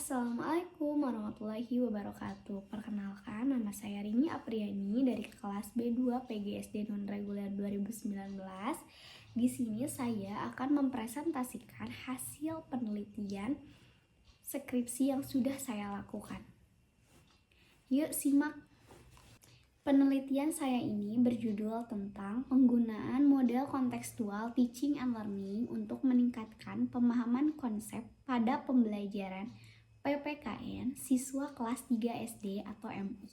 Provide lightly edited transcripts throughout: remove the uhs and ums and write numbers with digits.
Assalamualaikum warahmatullahi wabarakatuh. Perkenalkan, nama saya Rini Apriani dari kelas B2 PGSD Non-Reguler 2019. Di sini saya akan mempresentasikan hasil penelitian skripsi yang sudah saya lakukan. Yuk simak. Penelitian saya ini berjudul tentang penggunaan model kontekstual teaching and learning untuk meningkatkan pemahaman konsep pada pembelajaran PPKN siswa kelas 3 SD atau MI.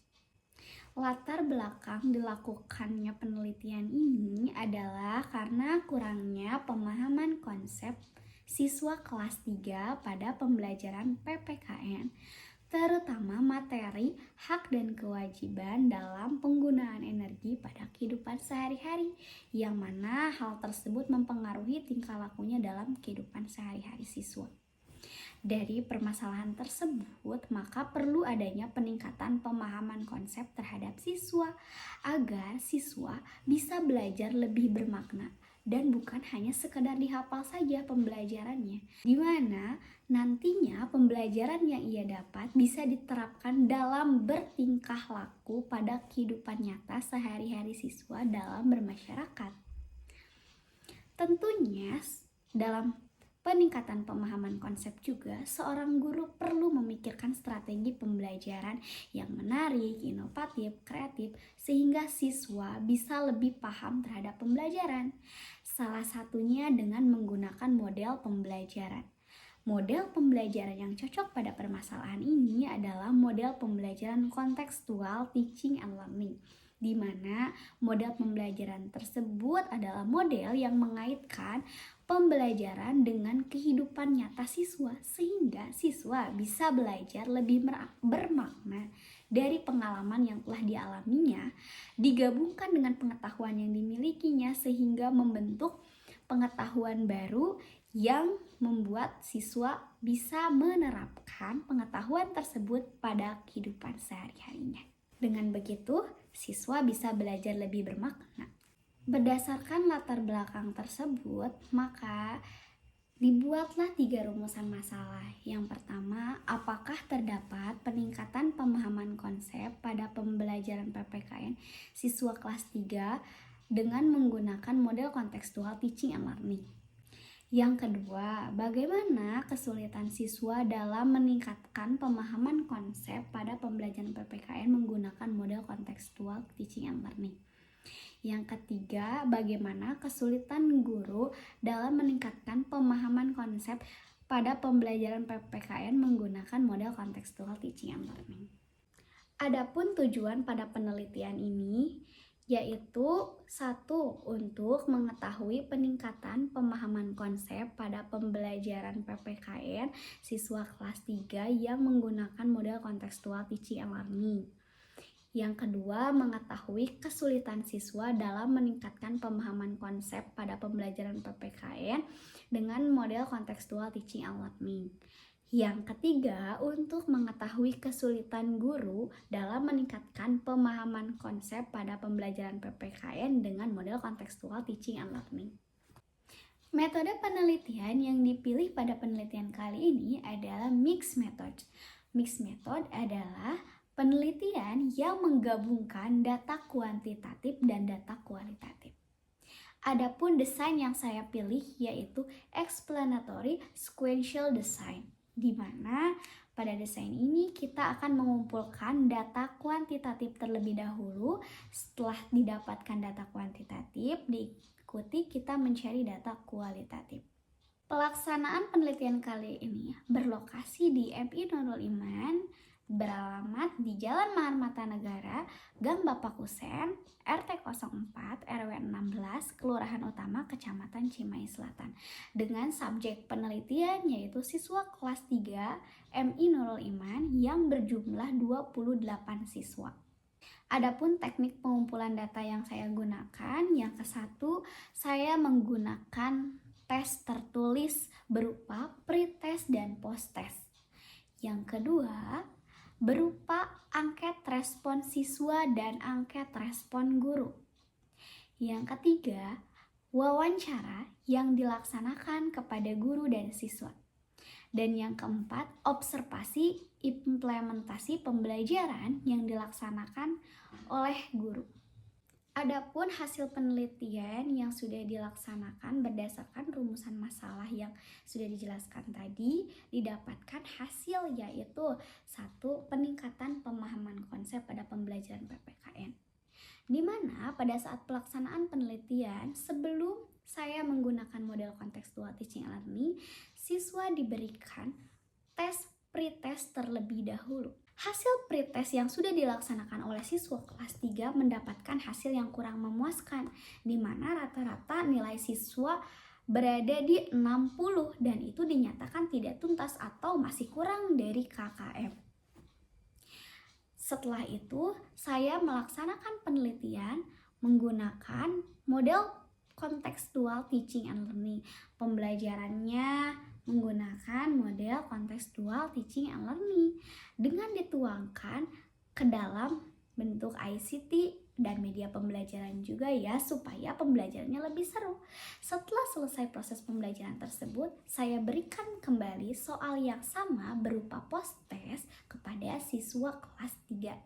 Latar belakang dilakukannya penelitian ini adalah karena kurangnya pemahaman konsep siswa kelas 3 pada pembelajaran PPKN, terutama materi, hak dan kewajiban dalam penggunaan energi pada kehidupan sehari-hari, yang mana hal tersebut mempengaruhi tingkah lakunya dalam kehidupan sehari-hari siswa. Dari permasalahan tersebut, maka perlu adanya peningkatan pemahaman konsep terhadap siswa agar siswa bisa belajar lebih bermakna dan bukan hanya sekedar dihafal saja pembelajarannya, di mana nantinya pembelajaran yang ia dapat bisa diterapkan dalam bertingkah laku pada kehidupan nyata sehari-hari siswa dalam bermasyarakat. Tentunya dalam peningkatan pemahaman konsep juga, seorang guru perlu memikirkan strategi pembelajaran yang menarik, inovatif, kreatif, sehingga siswa bisa lebih paham terhadap pembelajaran. Salah satunya dengan menggunakan model pembelajaran. Model pembelajaran yang cocok pada permasalahan ini adalah model pembelajaran kontekstual teaching and learning, di mana model pembelajaran tersebut adalah model yang mengaitkan pembelajaran dengan kehidupan nyata siswa, sehingga siswa bisa belajar lebih bermakna dari pengalaman yang telah dialaminya, digabungkan dengan pengetahuan yang dimilikinya sehingga membentuk pengetahuan baru yang membuat siswa bisa menerapkan pengetahuan tersebut pada kehidupan sehari-harinya. Dengan begitu, siswa bisa belajar lebih bermakna. Berdasarkan latar belakang tersebut, maka dibuatlah 3 rumusan masalah. Yang pertama, apakah terdapat peningkatan pemahaman konsep pada pembelajaran PPKN siswa kelas 3 dengan menggunakan model kontekstual teaching and learning? Yang kedua, bagaimana kesulitan siswa dalam meningkatkan pemahaman konsep pada pembelajaran PPKN menggunakan model kontekstual teaching and learning? Yang ketiga, bagaimana kesulitan guru dalam meningkatkan pemahaman konsep pada pembelajaran PPKN menggunakan model kontekstual teaching and learning. Adapun tujuan pada penelitian ini yaitu 1. Untuk mengetahui peningkatan pemahaman konsep pada pembelajaran PPKN siswa kelas 3 yang menggunakan model kontekstual teaching and learning. Yang kedua, mengetahui kesulitan siswa dalam meningkatkan pemahaman konsep pada pembelajaran PPKN dengan model kontekstual teaching and learning. Yang ketiga, untuk mengetahui kesulitan guru dalam meningkatkan pemahaman konsep pada pembelajaran PPKN dengan model kontekstual teaching and learning. Metode penelitian yang dipilih pada penelitian kali ini adalah mixed method. Mixed method adalah penelitian yang menggabungkan data kuantitatif dan data kualitatif. Adapun desain yang saya pilih yaitu explanatory sequential design, di mana pada desain ini kita akan mengumpulkan data kuantitatif terlebih dahulu. Setelah didapatkan data kuantitatif, diikuti kita mencari data kualitatif. Pelaksanaan penelitian kali ini berlokasi di MI Nurul Iman, beralamat di Jalan Marmata Negara, Gang Bapak Kusen, RT 04, RW 16, Kelurahan Utama, Kecamatan Cimahi Selatan, dengan subjek penelitian yaitu siswa kelas 3 MI Nurul Iman yang berjumlah 28 siswa. Adapun teknik pengumpulan data yang saya gunakan, yang ke-1, saya menggunakan tes tertulis berupa pre-test dan post-test. Yang kedua, berupa angket respon siswa dan angket respon guru. Yang ketiga, wawancara yang dilaksanakan kepada guru dan siswa. Dan yang keempat, observasi implementasi pembelajaran yang dilaksanakan oleh guru. Adapun hasil penelitian yang sudah dilaksanakan berdasarkan rumusan masalah yang sudah dijelaskan tadi, didapatkan hasil yaitu 1. Peningkatan pemahaman konsep pada pembelajaran PPKN. Di mana pada saat pelaksanaan penelitian, sebelum saya menggunakan model kontekstual teaching and learning, siswa diberikan tes pretest terlebih dahulu. Hasil pretest yang sudah dilaksanakan oleh siswa kelas 3 mendapatkan hasil yang kurang memuaskan, di mana rata-rata nilai siswa berada di 60 dan itu dinyatakan tidak tuntas atau masih kurang dari KKM. Setelah itu, saya melaksanakan penelitian menggunakan model kontekstual teaching and learning. Pembelajarannya menggunakan model kontekstual teaching and learning dengan dituangkan ke dalam bentuk ICT dan media pembelajaran juga ya, supaya pembelajarannya lebih seru. Setelah selesai proses pembelajaran tersebut, saya berikan kembali soal yang sama berupa post-test kepada siswa kelas 3.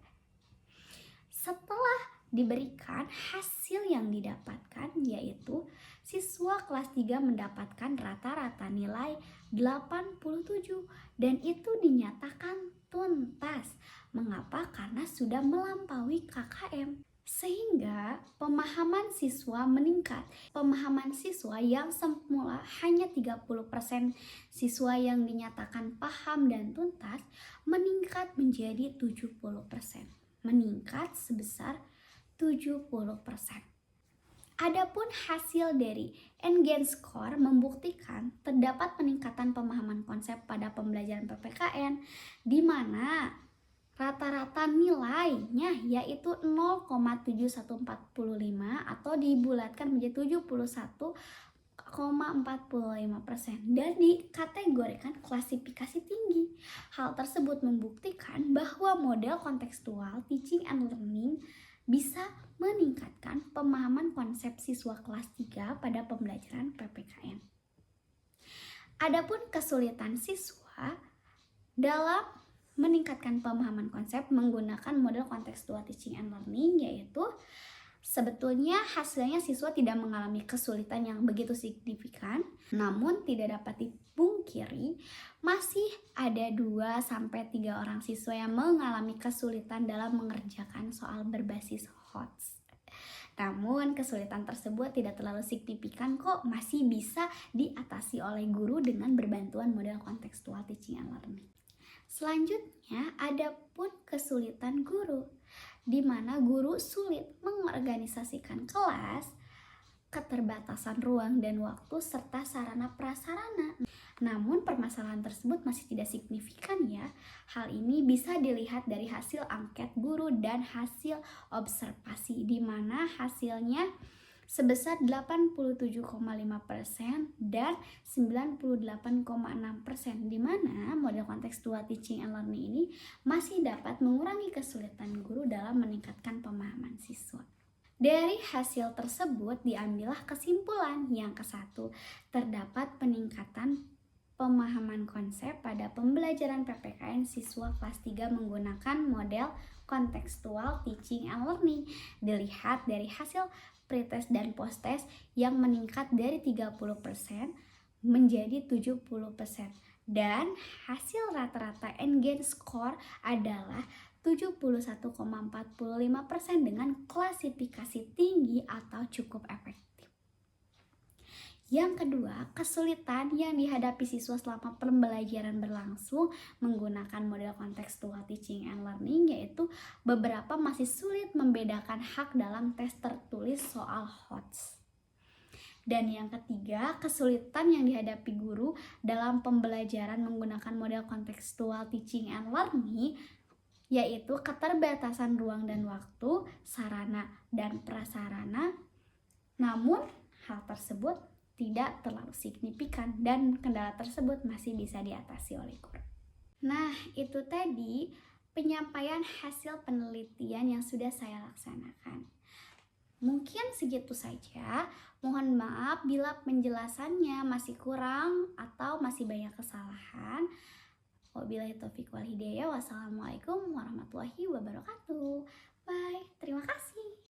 Setelah diberikan hasil yang didapatkan, yaitu siswa kelas 3 mendapatkan rata-rata nilai 87 dan itu dinyatakan tuntas. Mengapa? Karena sudah melampaui KKM. Sehingga pemahaman siswa meningkat. Pemahaman siswa yang semula hanya 30% siswa yang dinyatakan paham dan tuntas meningkat menjadi 70%. Meningkat sebesar 70%. Adapun hasil dari Engage Score membuktikan terdapat peningkatan pemahaman konsep pada pembelajaran PPKN di mana rata-rata nilainya yaitu 0,7145 atau dibulatkan menjadi 71,45% dan dikategorikan klasifikasi tinggi. Hal tersebut membuktikan bahwa model kontekstual teaching and learning bisa meningkatkan pemahaman konsep siswa kelas 3 pada pembelajaran PPKN. Adapun kesulitan siswa dalam meningkatkan pemahaman konsep menggunakan model kontekstual teaching and learning yaitu sebetulnya hasilnya siswa tidak mengalami kesulitan yang begitu signifikan, namun tidak dapat dipungkiri masih ada 2-3 orang siswa yang mengalami kesulitan dalam mengerjakan soal berbasis HOTS. Namun kesulitan tersebut tidak terlalu signifikan kok, masih bisa diatasi oleh guru dengan berbantuan model kontekstual teaching and learning. Selanjutnya ada pun kesulitan guru, di mana guru sulit mengorganisasikan kelas, keterbatasan ruang dan waktu, serta sarana prasarana. Namun permasalahan tersebut masih tidak signifikan ya. Hal ini bisa dilihat dari hasil angket guru dan hasil observasi, di mana hasilnya sebesar 87,5% dan 98,6%, di mana model kontekstual teaching and learning ini masih dapat mengurangi kesulitan guru dalam meningkatkan pemahaman siswa. Dari hasil tersebut diambillah kesimpulan yang ke-1, terdapat peningkatan pemahaman konsep pada pembelajaran PPKN siswa kelas 3 menggunakan model kontekstual teaching and learning. Dilihat dari hasil pretest dan posttest yang meningkat dari 30% menjadi 70%. Dan hasil rata-rata Engage Score adalah 71,45% dengan klasifikasi tinggi atau cukup efektif. Yang kedua, kesulitan yang dihadapi siswa selama pembelajaran berlangsung menggunakan model kontekstual teaching and learning yaitu beberapa masih sulit membedakan hak dalam tes tertulis soal HOTS. Dan yang ketiga, kesulitan yang dihadapi guru dalam pembelajaran menggunakan model kontekstual teaching and learning yaitu keterbatasan ruang dan waktu, sarana dan prasarana. Namun, hal tersebut tidak terlalu signifikan dan kendala tersebut masih bisa diatasi oleh guru. Nah, itu tadi penyampaian hasil penelitian yang sudah saya laksanakan. Mungkin segitu saja. Mohon maaf bila penjelasannya masih kurang atau masih banyak kesalahan. Wabillahi taufiq wal hidayah. Wassalamualaikum warahmatullahi wabarakatuh.